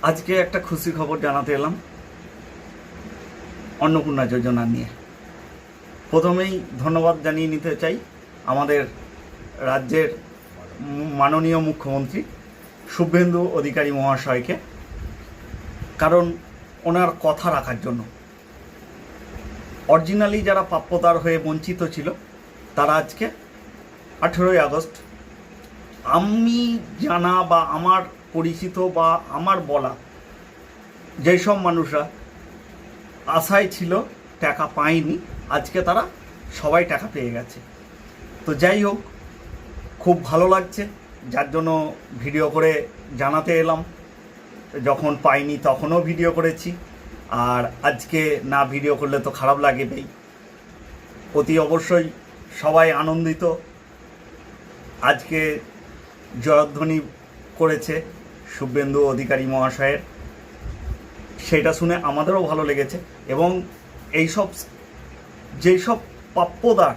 আজকে একটা খুশি খবর জানাতে এলাম অন্নপূর্ণা যোজনা নিয়ে। প্রথমেই ধন্যবাদ জানিয়ে নিতে চাই আমাদের রাজ্যের মাননীয় মুখ্যমন্ত্রী শুভেন্দু অধিকারী মহাশয়কে, কারণ ওনার কথা রাখার জন্য। অরিজিনালি যারা প্রাপ্যতার হয়ে বঞ্চিত ছিল তারা আজকে 18ই আগস্ট, আমি জানা বা আমার পরিচিত বা আমার বলা যেসব মানুষরা আশায় ছিল টাকা পায়নি, আজকে তারা সবাই টাকা পেয়ে গেছে। তো যাই হোক, খুব ভালো লাগছে, যার জন্য ভিডিও করে জানাতে এলাম। যখন পাইনি তখনও ভিডিও করেছি, আর আজকে না ভিডিও করলে তো খারাপ লাগবেই। অতি অবশ্যই সবাই আনন্দিত। আজকে জয়ধ্বনি করেছে শুভেন্দু অধিকারী মহাশয়ের, সেটা শুনে আমাদেরও ভালো লেগেছে। এবং এইসব যেসব প্রাপ্যদার,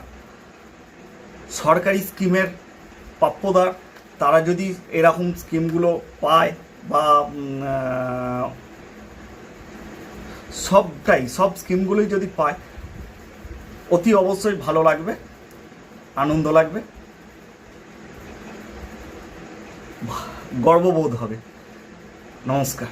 সরকারি স্কিমের প্রাপ্যদার, তারা যদি এরকম স্কিমগুলো পায় বা সব স্কিমগুলোই যদি পায়, অতি অবশ্যই ভালো লাগবে, আনন্দ লাগবে, গর্ববোধ হবে। নমস্কার।